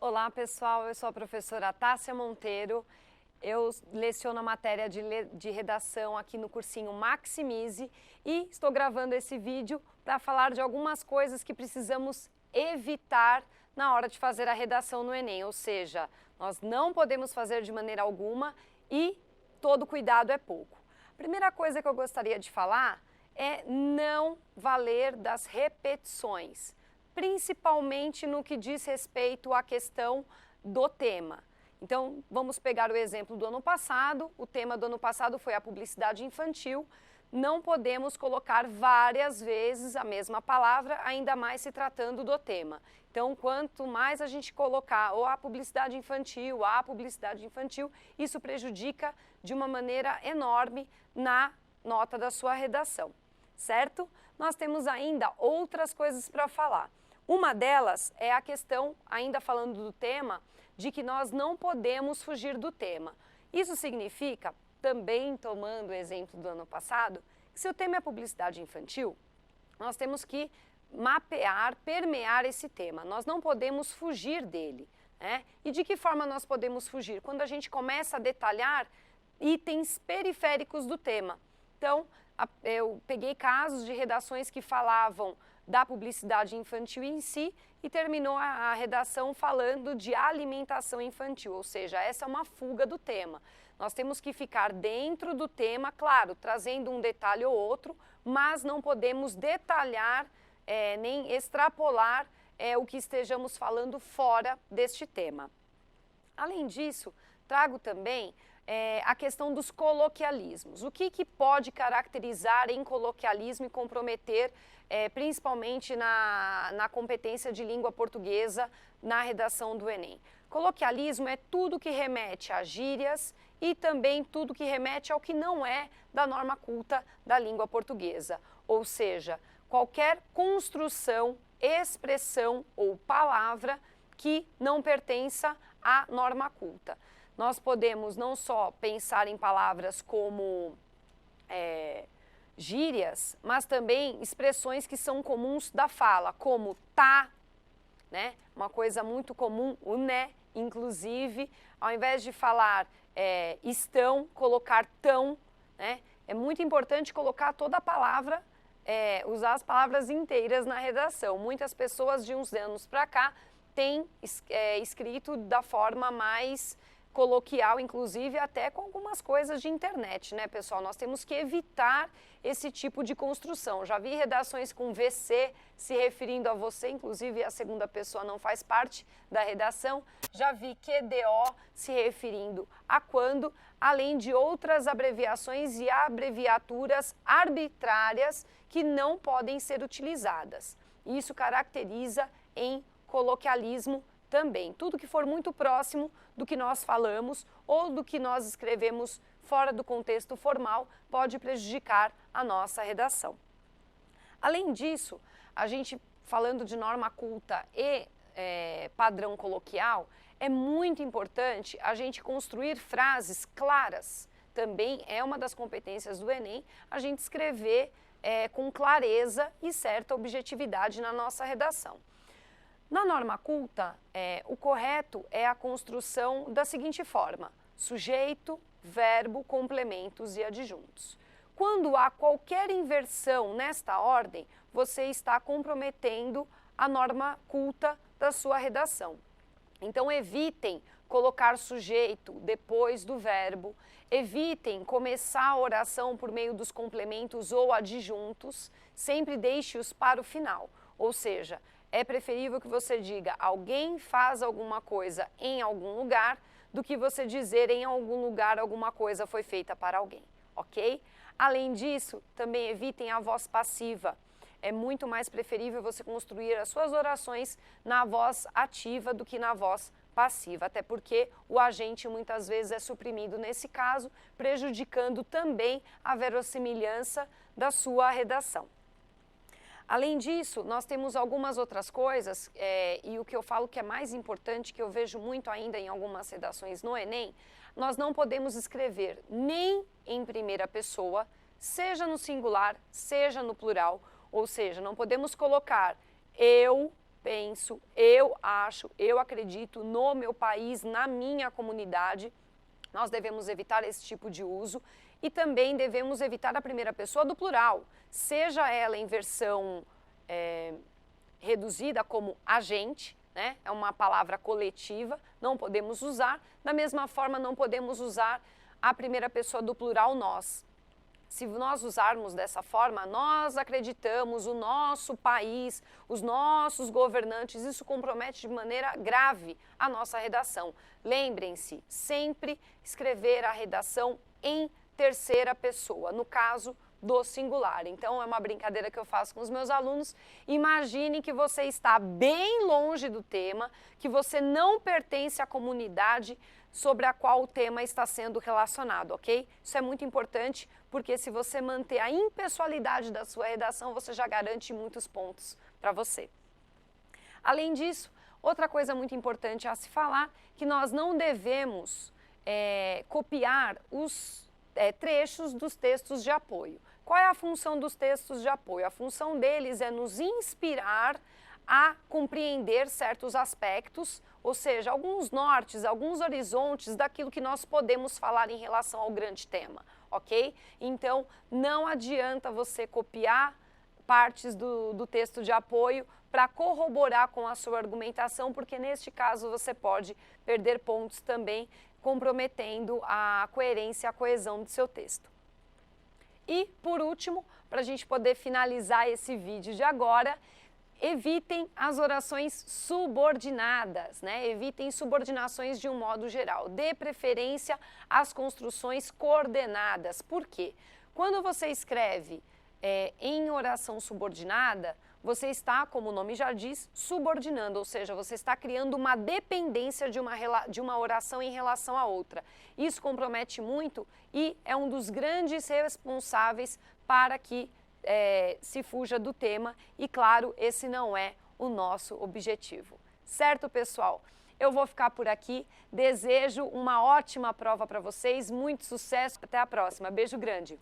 Olá pessoal, eu sou a professora Tássia Monteiro, eu leciono a matéria de redação aqui no cursinho Maximize e estou gravando esse vídeo para falar de algumas coisas que precisamos evitar na hora de fazer a redação no Enem, ou seja, nós não podemos fazer de maneira alguma e todo cuidado é pouco. A primeira coisa que eu gostaria de falar é não valer das repetições, principalmente no que diz respeito à questão do tema. Então, vamos pegar o exemplo do ano passado, o tema do ano passado foi a publicidade infantil, não podemos colocar várias vezes a mesma palavra, ainda mais se tratando do tema. Então, quanto mais a gente colocar ou a publicidade infantil, isso prejudica de uma maneira enorme na nota da sua redação, certo? Nós temos ainda outras coisas para falar. Uma delas é a questão, ainda falando do tema, de que nós não podemos fugir do tema. Isso significa, também tomando o exemplo do ano passado, que se o tema é publicidade infantil, nós temos que mapear, permear esse tema. Nós não podemos fugir dele, né? E de que forma nós podemos fugir? Quando a gente começa a detalhar itens periféricos do tema. Então, eu peguei casos de redações que falavam da publicidade infantil em si e terminou a redação falando de alimentação infantil, ou seja, essa é uma fuga do tema. Nós temos que ficar dentro do tema, claro, trazendo um detalhe ou outro, mas não podemos detalhar nem extrapolar o que estejamos falando fora deste tema. Além disso, trago também a questão dos coloquialismos. O que pode caracterizar em coloquialismo e comprometer, principalmente na competência de língua portuguesa na redação do Enem? Coloquialismo é tudo que remete a gírias e também tudo que remete ao que não é da norma culta da língua portuguesa. Ou seja, qualquer construção, expressão ou palavra que não pertença à norma culta. Nós podemos não só pensar em palavras como gírias, mas também expressões que são comuns da fala, como tá, né? Uma coisa muito comum, o né, inclusive, ao invés de falar estão, colocar tão, né? É muito importante colocar toda a palavra, usar as palavras inteiras na redação. Muitas pessoas de uns anos para cá têm escrito da forma mais coloquial, inclusive até com algumas coisas de internet, né, pessoal? Nós temos que evitar esse tipo de construção. Já vi redações com VC se referindo a você, inclusive a segunda pessoa não faz parte da redação. Já vi QDO se referindo a quando, além de outras abreviações e abreviaturas arbitrárias que não podem ser utilizadas. Isso caracteriza em coloquialismo também. Tudo que for muito próximo do que nós falamos ou do que nós escrevemos fora do contexto formal pode prejudicar a nossa redação. Além disso, a gente falando de norma culta e padrão coloquial, é muito importante a gente construir frases claras. Também é uma das competências do Enem, a gente escrever com clareza e certa objetividade na nossa redação. Na norma culta, o correto é a construção da seguinte forma: sujeito, verbo, complementos e adjuntos. Quando há qualquer inversão nesta ordem, você está comprometendo a norma culta da sua redação. Então, evitem colocar sujeito depois do verbo, evitem começar a oração por meio dos complementos ou adjuntos, sempre deixe-os para o final, ou seja, é preferível que você diga alguém faz alguma coisa em algum lugar do que você dizer em algum lugar alguma coisa foi feita para alguém, ok? Além disso, também evitem a voz passiva. É muito mais preferível você construir as suas orações na voz ativa do que na voz passiva, até porque o agente muitas vezes é suprimido nesse caso, prejudicando também a verossimilhança da sua redação. Além disso, nós temos algumas outras coisas, e o que eu falo que é mais importante, que eu vejo muito ainda em algumas redações no Enem, nós não podemos escrever nem em primeira pessoa, seja no singular, seja no plural, ou seja, não podemos colocar eu penso, eu acho, eu acredito no meu país, na minha comunidade. Nós devemos evitar esse tipo de uso e também devemos evitar a primeira pessoa do plural, seja ela em versão reduzida como a gente, né? É uma palavra coletiva, não podemos usar. Da mesma forma, não podemos usar a primeira pessoa do plural nós. Se nós usarmos dessa forma, nós acreditamos, o nosso país, os nossos governantes, isso compromete de maneira grave a nossa redação. Lembrem-se, sempre escrever a redação em terceira pessoa, no caso do singular. Então, é uma brincadeira que eu faço com os meus alunos. Imagine que você está bem longe do tema, que você não pertence à comunidade sobre a qual o tema está sendo relacionado, ok? Isso é muito importante, porque se você manter a impessoalidade da sua redação, você já garante muitos pontos para você. Além disso, outra coisa muito importante a se falar, que nós não devemos copiar os trechos dos textos de apoio. Qual é a função dos textos de apoio? A função deles é nos inspirar a compreender certos aspectos, ou seja, alguns nortes, alguns horizontes daquilo que nós podemos falar em relação ao grande tema, ok? Então, não adianta você copiar partes do texto de apoio para corroborar com a sua argumentação, porque neste caso você pode perder pontos também, comprometendo a coerência, a coesão do seu texto. E, por último, para a gente poder finalizar esse vídeo de agora, evitem as orações subordinadas, né? Evitem subordinações de um modo geral. Dê preferência às construções coordenadas. Por quê? Quando você escreve em oração subordinada, você está, como o nome já diz, subordinando, ou seja, você está criando uma dependência de uma oração em relação à outra. Isso compromete muito e é um dos grandes responsáveis para que se fuja do tema e, claro, esse não é o nosso objetivo. Certo, pessoal? Eu vou ficar por aqui. Desejo uma ótima prova para vocês, muito sucesso. Até a próxima. Beijo grande.